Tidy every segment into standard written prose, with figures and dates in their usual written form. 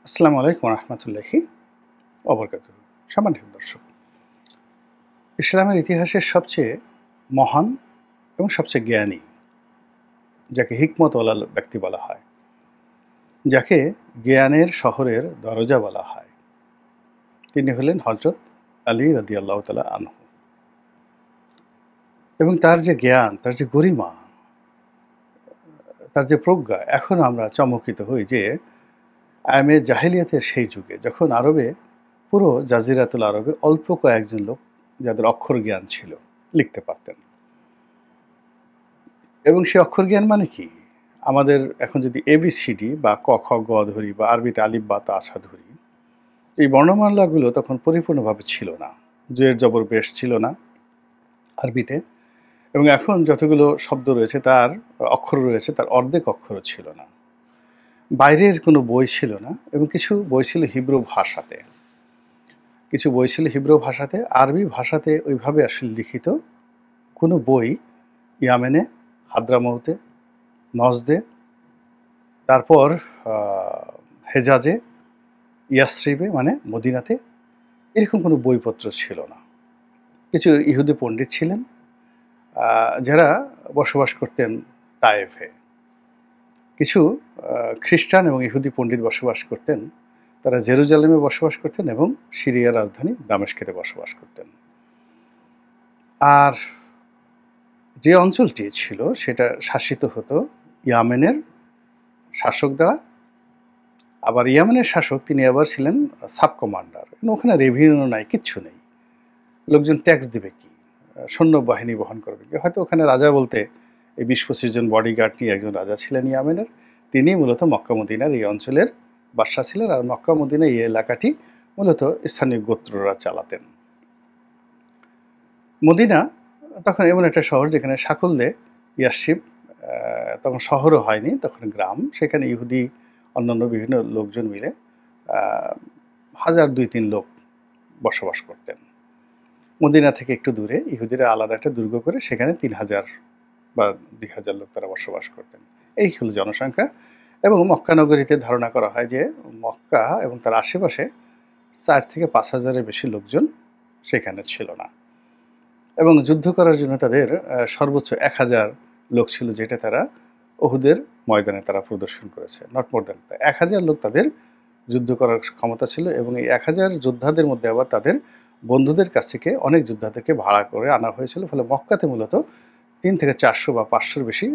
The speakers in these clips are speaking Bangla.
আসসালামু আলাইকুম রহমতুল্লাহি অবরকাতুহু। সম্মানিত দর্শক, ইসলামের ইতিহাসের সবচেয়ে মহান এবং সবচেয়ে জ্ঞানী, যাকে হিকমতওয়ালা ব্যক্তি বলা হয়, যাকে জ্ঞানের শহরের দরজা বলা হয়, তিনি হলেন হযরত আলী রাদিয়াল্লাহু তাআলা আনহু। এবং তার যে জ্ঞান, তার যে গরিমা, তার যে প্রজ্ঞা, এখন আমরা চমকিত হই যে আয়ামে জাহেলিয়াতের সেই যুগে যখন আরবে, পুরো জাজিরাতুল আরবে অল্প কয়েকজন লোক যাদের অক্ষর জ্ঞান ছিল, লিখতে পারতেন। এবং সেই অক্ষর জ্ঞান মানে কি? আমাদের এখন যদি এবিসিডি বা ক খ গ ধরি বা আরবিতে আলিফ বা তা ছা ধরি, এই বর্ণমালাগুলো তখন পরিপূর্ণভাবে ছিল না। জের জবর পেশ ছিল না আরবিতে। এবং এখন যতগুলো শব্দ রয়েছে, তার অক্ষর রয়েছে, তার অর্ধেক অক্ষরও ছিল না। বাইরের কোনো বই ছিল না, এবং কিছু বই ছিল হিব্রু ভাষাতে। আরবি ভাষাতে ওইভাবে আসলে লিখিত কোনো বই ইয়ামেনে, হাদ্রামাউতে, নজদে, তারপর হেজাজে, ইয়াসরিবে মানে মদিনাতে এরকম কোনো বইপত্র ছিল না। কিছু ইহুদি পণ্ডিত ছিলেন যারা বসবাস করতেন তায়েফে। কিছু খ্রিস্টান এবং ইহুদি পণ্ডিত বসবাস করতেন, তারা জেরুজালেমে বসবাস করতেন এবং সিরিয়ার রাজধানী দামেস্কেতে বসবাস করতেন। আর যে অঞ্চলটি ছিল সেটা শাসিত হতো ইয়ামেনের শাসক দ্বারা। আবার ইয়ামেনের শাসক, তিনি আবার ছিলেন সাব কমান্ডার। ওখানে রেভিনিউ নাই, কিচ্ছু নেই। লোকজন ট্যাক্স দিবে কি? সৈন্যবাহিনী বহন করবে কি? হয়তো ওখানে রাজা বলতে এই ২০-২৫ জন বডিগার্ড নিয়ে একজন রাজা ছিলেন ইয়ামেনের। তিনি মূলত মক্কা মদিনার এই অঞ্চলের বাদশা ছিলেন। আর মক্কা মদিনা এই এলাকাটি মূলত স্থানীয় গোত্ররা চালাতেন। মদিনা তখন এমন একটা শহর যেখানে সাকল্যে ইয়াসরিব তখন শহরও হয়নি, তখন গ্রাম। সেখানে ইহুদি অন্যান্য বিভিন্ন লোকজন মিলে ১,০০০-২,৩ লোক বসবাস করতেন। মদিনা থেকে একটু দূরে ইহুদিরা আলাদা একটা দুর্গ করে সেখানে ৩,০০০ বা ২,০০০ লোক তারা বসবাস করতেন। এই হলো জনসংখ্যা। এবং মক্কা নগরীতে ধারণা করা হয় যে মক্কা এবং তার আশেপাশে ৪ থেকে ৫,০০০-এর বেশি লোকজন সেখানে ছিল না। এবং যুদ্ধ করার জন্য তাদের সর্বোচ্চ ১,০০০ লোক ছিল, যেটা তারা উহুদের ময়দানে তারা প্রদর্শন করেছে। নট মোর দ্যান ১,০০০ লোক তাদের যুদ্ধ করার ক্ষমতা ছিল। এবং এই ১,০০০ যোদ্ধাদের মধ্যে আবার তাদের বন্ধুদের কাছ থেকে অনেক যোদ্ধাদেরকে ভাড়া করে আনা হয়েছিল। ফলে মক্কাতে মূলত ৩ থেকে ৪০০ বা ৫০০-র বেশি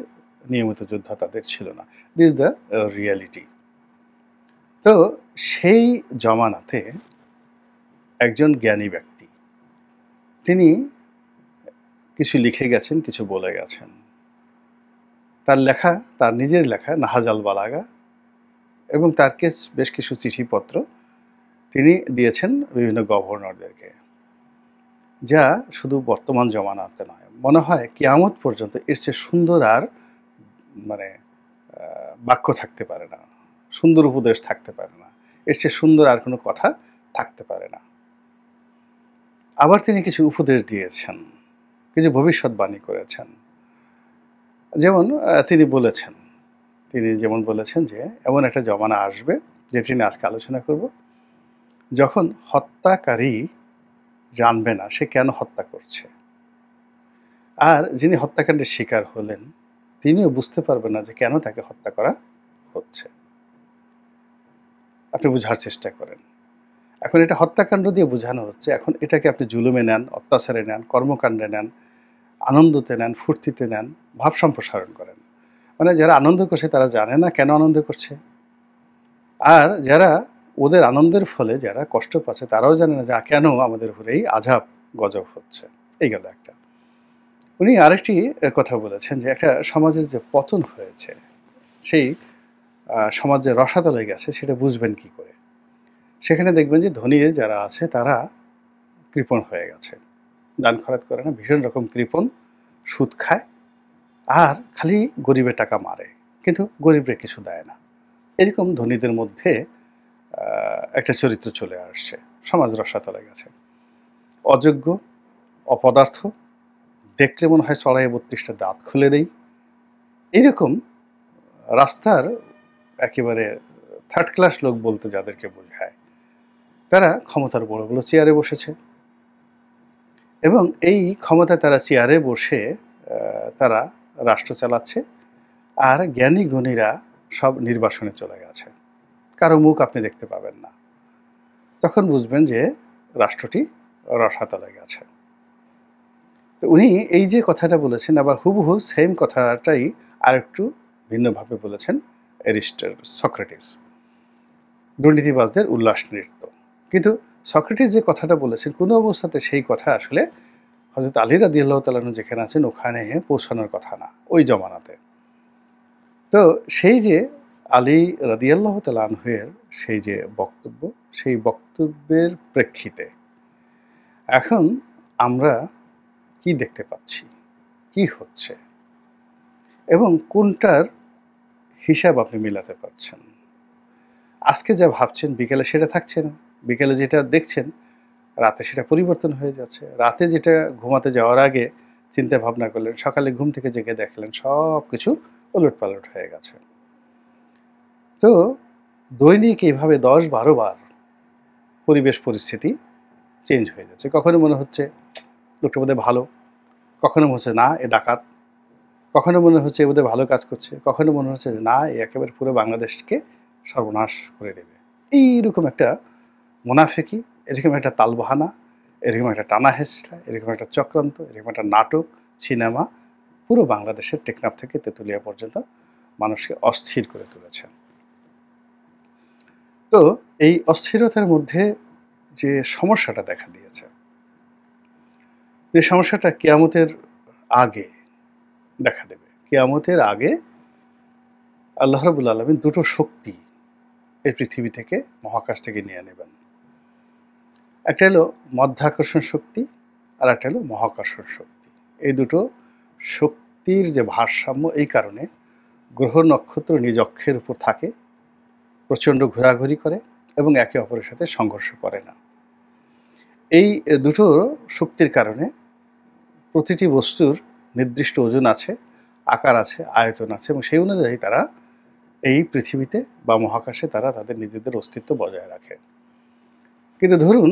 নিয়মিত যোদ্ধা তাদের ছিল না। This the reality. তো সেই জমানাতে একজন জ্ঞানী ব্যক্তি, তিনি কিছু লিখে গেছেন, কিছু বলে গেছেন। তার লেখা, তার নিজের লেখা নাহাজ আল বালাগা, এবং তার বেশ কিছু চিঠিপত্র তিনি দিয়েছেন বিভিন্ন গভর্নরদেরকে, যা শুধু বর্তমান জমানাতে নয়, মনে হয় কিয়ামত পর্যন্ত এর চেয়ে সুন্দর আর মানে বাক্য থাকতে পারে না, সুন্দর উপদেশ থাকতে পারে না, এর চেয়ে সুন্দর আর কোনো কথা থাকতে পারে না। আবার তিনি কিছু উপদেশ দিয়েছেন, কিছু ভবিষ্যৎবাণী করেছেন। যেমন তিনি যেমন বলেছেন যে এমন একটা জমানা আসবে, যেটি নিয়ে আজকে আলোচনা করব, যখন হত্যাকারী জানবে না সে কেন হত্যা করছে, আর যিনি হত্যাকাণ্ডের শিকার হলেন তিনিও বুঝতে পারবেন না যে কেন তাকে হত্যা করা হচ্ছে। আপনি বোঝার চেষ্টা করেন। এখন এটা হত্যাকাণ্ড দিয়ে বোঝানো হচ্ছে, এখন এটাকে আপনি জুলুমে নেন, অত্যাচারে নেন, কর্মকাণ্ডে নেন, আনন্দতে নেন, ফুর্তিতে নেন, ভাব সম্প্রসারণ করেন। মানে যারা আনন্দ করছে তারা জানে না কেন আনন্দ করছে, আর যারা ওদের আনন্দের ফলে যারা কষ্ট পাচ্ছে তারাও জানে না যে কেন আমাদের উপরে এই আযাব গজব হচ্ছে। এই গেল একটা। উনি আরেকটি কথা বলেছেন যে একটা সমাজের যে পতন হয়েছে, সেই সমাজে রসাতলে গেছে, সেটা বুঝবেন কি করে? সেখানে দেখবেন যে ধনী যারা আছে তারা কৃপণ হয়ে গেছে, দান খয়রাত করে না, ভীষণ রকম কৃপণ, সুদ খায়, আর খালি গরিবের টাকা মারে, কিন্তু গরিবরে কিছু দেয় না। এরকম ধনীদের মধ্যে একটা চরিত্র চলে আসছে, সমাজ রসাতলে গেছে। অযোগ্য, অপদার্থ, দেখলে মনে হয় চড়াইয়ে ৩২টা দাঁত খুলে দেই, এইরকম রাস্তার একেবারে থার্ড ক্লাস লোক বলতে যাদেরকে বোঝায়, তারা ক্ষমতার বড় বড় চেয়ারে বসেছে এবং এই ক্ষমতায় তারা চেয়ারে বসে তারা রাষ্ট্র চালাচ্ছে, আর জ্ঞানী গুণীরা সব নির্বাসনে চলে গেছে, কারো মুখ আপনি দেখতে পাবেন না। তখন বুঝবেন যে রাষ্ট্রটি রসাতলে গেছে। তো উনি এই যে কথাটা বলেছেন, আবার হুবহু সেম কথাটাই আরেকটু ভিন্নভাবে বলেছেন সক্রেটিস, দুর্নীতিবাজদের উল্লাস নৃত্য। কিন্তু সক্রেটিস যে কথাটা বলেছেন কোনো অবস্থাতে সেই কথা আসলে হযরত আলী রাদিয়াল্লাহু তাআলা আনহু যেখানে আছেন ওখানে পৌঁছানোর কথা না, ওই জমানাতে। তো সেই যে আলী রাদিয়াল্লাহু তাআলা আনহুর সেই যে বক্তব্য, সেই বক্তব্যের প্রেক্ষিতে এখন আমরা কি দেখতে পাচ্ছি, কি হচ্ছে এবং কোনটার হিসাব আপনি মিলাতে পারছেন। আজকে যা ভাবছেন বিকেলে সেটা থাকছে না, বিকেলে যেটা দেখছেন রাতে সেটা পরিবর্তন হয়ে যাচ্ছে, রাতে যেটা ঘুমাতে যাওয়ার আগে চিন্তা ভাবনা করলেন সকালে ঘুম থেকে জেগে দেখলেন সব কিছু ওলটপালট হয়ে গেছে। তো দৈনিক এইভাবে 10-12 বার পরিবেশ পরিস্থিতি চেঞ্জ হয়ে যাচ্ছে। কখনো মনে হচ্ছে লোকটা বোধহয় ভালো, কখনো মনে হচ্ছে না এ ডাকাত, কখনো মনে হচ্ছে এ বোধহয় ভালো কাজ করছে, কখনো মনে হচ্ছে যে না এ একেবারে পুরো বাংলাদেশকে সর্বনাশ করে দেবে। এইরকম একটা মুনাফিকি, এরকম একটা তালবাহানা, এরকম একটা টানা হেঁচড়া, এরকম একটা চক্রান্ত, এরকম একটা নাটক, সিনেমা পুরো বাংলাদেশের টেকনাফ থেকে তেঁতুলিয়া পর্যন্ত মানুষকে অস্থির করে তুলেছে। তো এই অস্থিরতার মধ্যে যে সমস্যাটা দেখা দিয়েছে, যে সমস্যাটা কিয়ামতের আগে দেখা দেবে। কিয়ামতের আগে আল্লাহ রাব্বুল আলামিন দুটো শক্তি এই পৃথিবী থেকে মহাকাশ থেকে নিয়ে নেবেন। একটা হলো মধ্যাকর্ষণ শক্তি আর একটা হলো মহাকর্ষণ শক্তি। এই দুটো শক্তির যে ভারসাম্য, এই কারণে গ্রহ নক্ষত্র নিজ অক্ষের উপর থাকে, প্রচণ্ড ঘোরাঘুরি করে এবং একে অপরের সাথে সংঘর্ষ করে না। এই দুটো শক্তির কারণে প্রতিটি বস্তুর নির্দিষ্ট ওজন আছে, আকার আছে, আয়তন আছে এবং সেই অনুযায়ী তারা এই পৃথিবীতে বা মহাকাশে তারা তাদের নিজেদের অস্তিত্ব বজায় রাখে। কিন্তু ধরুন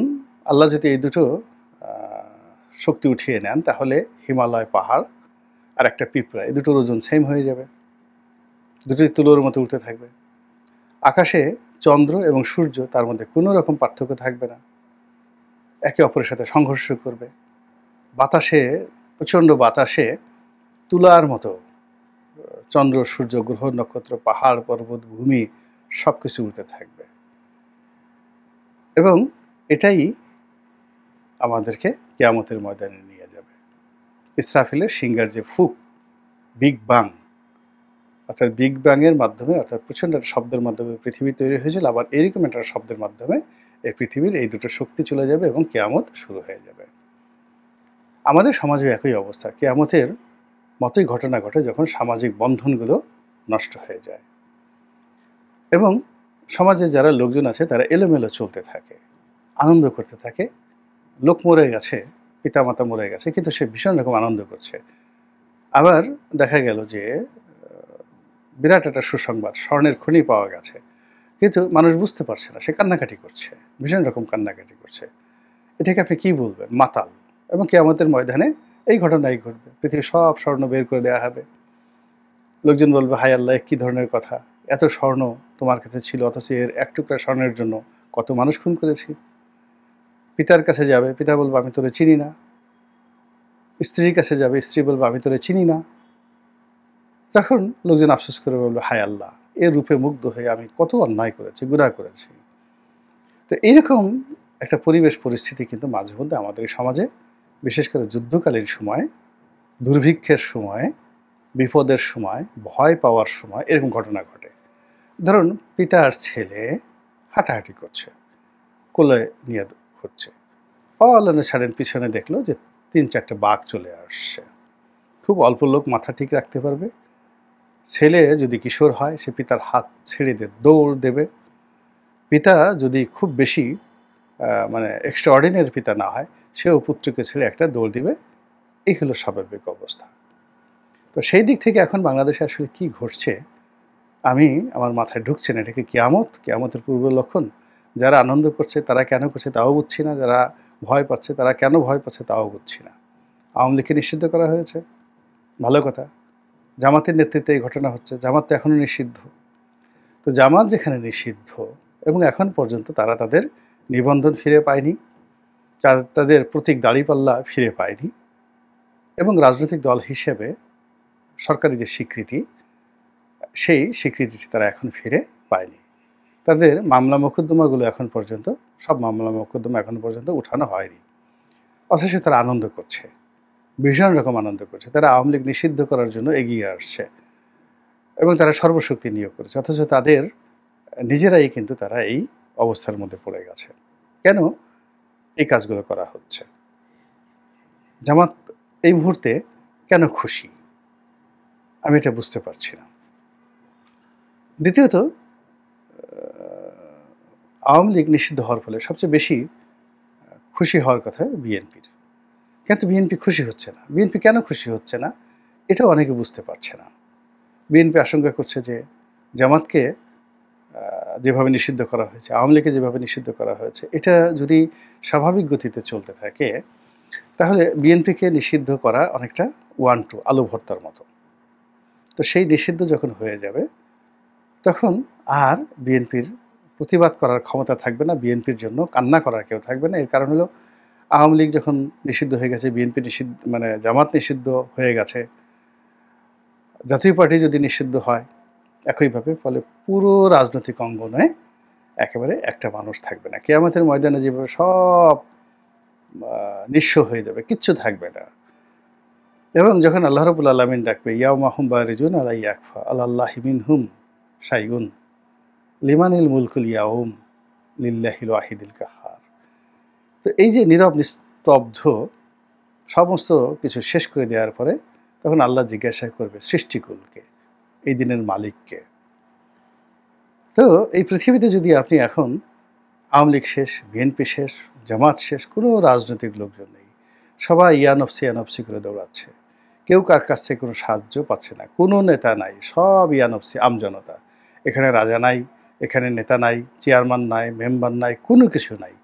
আল্লাহ যদি এই দুটো শক্তি উঠিয়ে নেন, তাহলে হিমালয় পাহাড় আর একটা পিঁপড়া, এই দুটোর ওজন সেম হয়ে যাবে, দুটোই তুলোর মতো উঠতে থাকবে। আকাশে চন্দ্র এবং সূর্য, তার মধ্যে কোনো রকম পার্থক্য থাকবে না, একে অপরের সাথে সংঘর্ষ করবে। বাতাসে, প্রচণ্ড বাতাসে তুলার মতো চন্দ্র, সূর্য, গ্রহ, নক্ষত্র, পাহাড়, পর্বত, ভূমি সব কিছু উঠতে থাকবে এবং এটাই আমাদেরকে কিয়ামতের ময়দানে নিয়ে যাবে। ইসরাফিলের সিঙ্গার যে ফুক, বিগ বাং, অর্থাৎ বিগ ব্যাংয়ের মাধ্যমে, অর্থাৎ প্রচণ্ড একটা শব্দের মাধ্যমে পৃথিবী তৈরি হয়েছিল, আবার এরকম একটা শব্দের মাধ্যমে এই পৃথিবীর এই দুটো শক্তি চলে যাবে এবং কিয়ামত শুরু হয়ে যাবে। আমাদের সমাজে একই অবস্থা, কিয়ামতের মতোই ঘটনা ঘটে যখন সামাজিক বন্ধনগুলো নষ্ট হয়ে যায় এবং সমাজে যারা লোকজন আছে তারা এলোমেলো চলতে থাকে, আনন্দ করতে থাকে। লোক মরে গেছে, পিতামাতা মরে গেছে, কিন্তু সে ভীষণ রকম আনন্দ করছে। আবার দেখা গেল যে বিরাট একটা সুসংবাদ, স্বর্ণের খনি পাওয়া গেছে, কিন্তু মানুষ বুঝতে পারছে না, সে কান্নাকাটি করছে, ভীষণ রকম কান্নাকাটি করছে। এটাকে আপনি কি বলবেন? মাতাল। এবং কিয়ামতের ময়দানে এই ঘটনাই ঘটবে, পৃথিবীর সব স্বর্ণ বের করে দেওয়া হবে। লোকজন বলবে হায় আল্লাহ, কী ধরনের কথা, এত স্বর্ণ তোমার কাছে ছিল, অথচ এর এক টুকরা স্বর্ণের জন্য কত মানুষ খুন করেছি। পিতার কাছে যাবে, পিতা বলবে আমি তোরে চিনি না। স্ত্রীর কাছে যাবে, স্ত্রী বলবে আমি তোরে চিনি না। তখন লোকজন আফসোস করে বলবে হায় আল্লাহ, এর রূপে মুগ্ধ হয়ে আমি কত অন্যায় করেছি, গুনাহ করেছি। তো এইরকম একটা পরিবেশ পরিস্থিতি কিন্তু মাঝে মধ্যে আমাদের এই সমাজে, বিশেষ করে যুদ্ধকালীন সময়, দুর্ভিক্ষের সময়, বিপদের সময়, ভয় পাওয়ার সময় এরকম ঘটনা ঘটে। ধরুন পিতা আর ছেলে হাঁটাহাঁটি করছে, কোলে নিয়ে ঘুরছে, অল অন এ সাডেন পিছনে দেখলো যে 3-4টে বাঘ চলে আসছে। খুব অল্প লোক মাথা ঠিক রাখতে পারবে। ছেলে যদি কিশোর হয় সে পিতার হাত ছেড়ে দিয়ে দৌড় দেবে। পিতা যদি খুব বেশি মানে এক্সট্রাঅর্ডিনারি পিতা না হয়, সেও পুত্রকে ছেড়ে একটা দৌড় দিবে। এই হলো স্বাভাবিক অবস্থা। তো সেই দিক থেকে এখন বাংলাদেশে আসলে কি ঘটছে, আমার মাথায় ঢুকছে না, এটা কি কিয়ামত, কিয়ামতের পূর্ব লক্ষণ? যারা আনন্দ করছে তারা কেন করছে তাও বুঝছি না, যারা ভয় পাচ্ছে তারা কেন ভয় পাচ্ছে তাও বুঝছি না। আওয়ামী লীগকে নিষিদ্ধ করা হয়েছে, ভালো কথা। জামাতের নেতৃত্বে এই ঘটনা হচ্ছে, জামাত তো এখনও নিষিদ্ধ। তো জামাত যেখানে নিষিদ্ধ এবং এখন পর্যন্ত তারা তাদের নিবন্ধন ফিরে পায়নি, তাদের প্রতীক দাঁড়িপাল্লা ফিরে পায়নি, এবং রাজনৈতিক দল হিসেবে সরকারি যে স্বীকৃতি, সেই স্বীকৃতিটি তারা এখন ফিরে পায়নি। তাদের মামলা মোকদ্দমাগুলো এখন পর্যন্ত, সব মামলা মোকদ্দমা এখন পর্যন্ত উঠানো হয়নি, অথচ তারা আনন্দ করছে, ভীষণ রকম আনন্দ করছে। তারা আওয়ামী লীগ নিষিদ্ধ করার জন্য এগিয়ে আসছে এবং তারা সর্বশক্তি নিয়োগ করেছে, অথচ তাদের নিজেরাই কিন্তু তারা এই অবস্থার মধ্যে পড়ে গেছে। কেন এই কাজগুলো করা হচ্ছে? জামাত এই মুহূর্তে কেন খুশি, আমি এটা বুঝতে পারছি না। দ্বিতীয়ত, আওয়ামী লীগ নিষিদ্ধ হওয়ার ফলে সবচেয়ে বেশি খুশি হওয়ার কথা বিএনপির। কিন্তু বিএনপি খুশি হচ্ছে না। বিএনপি কেন খুশি হচ্ছে না এটাও অনেকে বুঝতে পারছে না। বিএনপি আশঙ্কা করছে যে জামাতকে যেভাবে নিষিদ্ধ করা হয়েছে, আওয়ামী লীগকে যেভাবে নিষিদ্ধ করা হয়েছে, এটা যদি স্বাভাবিক গতিতে চলতে থাকে তাহলে বিএনপিকে নিষিদ্ধ করা অনেকটা 1-2 আলু ভর্তার মতো। তো সেই নিষিদ্ধ যখন হয়ে যাবে তখন আর বিএনপির প্রতিবাদ করার ক্ষমতা থাকবে না, বিএনপির জন্য কান্না করার কেউ থাকবে না। এর কারণ হলো আওয়ামী লীগ যখন নিষিদ্ধ হয়ে গেছে, বিএনপি নিষিদ্ধ, মানে জামাত নিষিদ্ধ হয়ে গেছে, জাতীয় পার্টি যদি নিষিদ্ধ হয় একইভাবে, ফলে পুরো রাজনৈতিক অঙ্গনে একেবারে একটা মানুষ থাকবে না। কিয়ামতের ময়দানে যেভাবে সব নিঃস্ব হয়ে যাবে, কিচ্ছু থাকবে না। এবং যখন আল্লাহ রাব্বুল আলামিন ডাকবে, ইয়াউমা হুম বারিজুন আলা ইয়াকফা আলাল্লাহি মিনহুম শাইউন লিমানিল মুলকুল ইয়াউম লিল্লাহিল ওয়াহিদিল কাহ্হার। তো এই যে নীরব নিস্তব্ধ সমস্ত কিছু শেষ করে দেওয়ার পরে তখন আল্লাহ জিজ্ঞাসা করবে সৃষ্টিকুলকে, এই দিনের মালিককে। তো এই পৃথিবীতে যদি আপনি এখন আওয়ামী লীগ শেষ, বিএনপি শেষ, জামাত শেষ, কোনো রাজনৈতিক লোকজন নেই, সবাই ইয়ানফসি করে দৌড়াচ্ছে, কেউ কার কাছ থেকে কোনো সাহায্য পাচ্ছে না, কোনো নেতা নাই, সব ইয়ানফসি আমজনতা। এখানে রাজা নাই, এখানে নেতা নাই, চেয়ারম্যান নাই, মেম্বার নাই, কোনো কিছু নাই।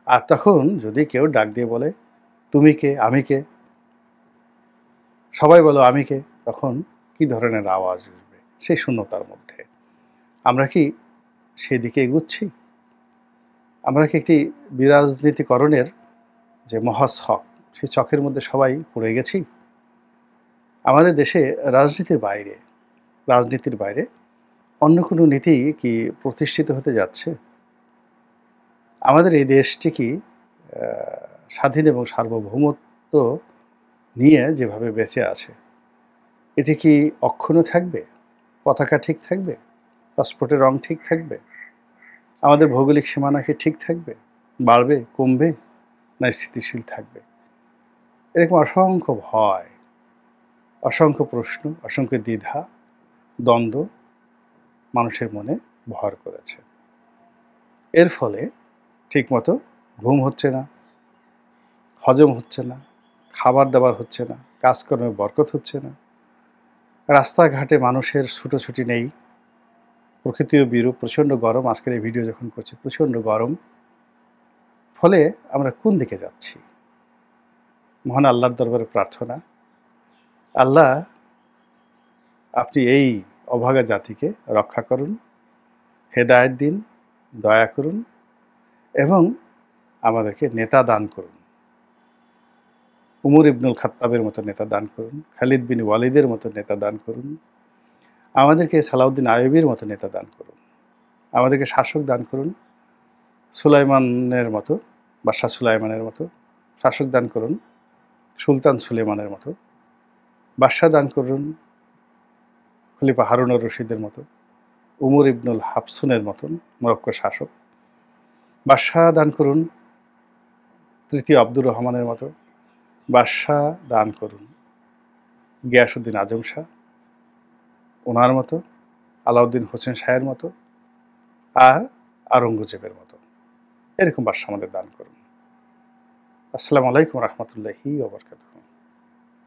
আর তখন যদি কেউ ডাক দিয়ে বলে তুমি কে, আমি কে, সবাই বলো আমি কে, তখন কি ধরনের আওয়াজ উঠবে সেই শূন্যতার মধ্যে? আমরা কি সেই দিকে এগুচ্ছি? আমরা কি একটি বিরাজনীতিকরণের যে মহাছক, সেই ছকের মধ্যে সবাই পড়ে গেছি? আমাদের দেশে রাজনীতির বাইরে অন্য কোনো নীতি কি প্রতিষ্ঠিত হতে যাচ্ছে? আমাদের এই দেশটি কি স্বাধীন এবং সার্বভৌমত্ব নিয়ে যেভাবে বেঁচে আছে, এটি কি অক্ষুণ্ণ থাকবে? পতাকা ঠিক থাকবে? পাসপোর্টের রং ঠিক থাকবে? আমাদের ভৌগোলিক সীমানা কি ঠিক থাকবে? বাড়বে, কমবে, না স্থিতিশীল থাকবে? এরকম অসংখ্য ভয়, অসংখ্য প্রশ্ন, অসংখ্য দ্বিধা, দ্বন্দ্ব মানুষের মনে ভর করেছে। এর ফলে ঠিকমতো ঘুম হচ্ছে না, হজম হচ্ছে না, খাবার দাবার হচ্ছে না, কাজকর্মে বরকত হচ্ছে না, রাস্তাঘাটে মানুষের ছুটোছুটি নেই, প্রকৃতিও বিরূপ, প্রচণ্ড গরম। আজকের এই ভিডিও যখন করছি প্রচণ্ড গরম। ফলে আমরা কোন দিকে যাচ্ছি? মহান আল্লাহর দরবারে প্রার্থনা, আল্লাহ আপনি এই অভাগা জাতিকে রক্ষা করুন, হেদায়েত দিন, দয়া করুন এবং আমাদেরকে নেতা দান করুন। উমর ইবনুল খাত্তাবের মতো নেতা দান করুন, খালিদ বিন ওয়ালিদের মতো নেতা দান করুন, আমাদেরকে সালাউদ্দিন আইয়ুবীর মতো নেতা দান করুন, আমাদেরকে শাসক দান করুন, সুলাইমানের মতো, বাদশাহ সুলাইমানের মতো শাসক দান করুন, সুলতান সুলেমানের মতো বাদশাহ দান করুন, খলিফা হারুনুর রশিদের মতো, উমর ইবনুল হাফসুনের মতন মরক্কোর শাসক বাদশাহ দান করুন, তৃতীয় আব্দুর রহমানের মতো বাদশাহ দান করুন, গিয়াসউদ্দিন আজম শাহ ওনার মতো, আলাউদ্দিন হোসেন শাহের মতো, আর আওরঙ্গজেবের মতো, এরকম বাদশাহ আমাদের দান করুন। আসসালামু আলাইকুম রহমতুল্লাহি ওয়া বারাকাতুহু।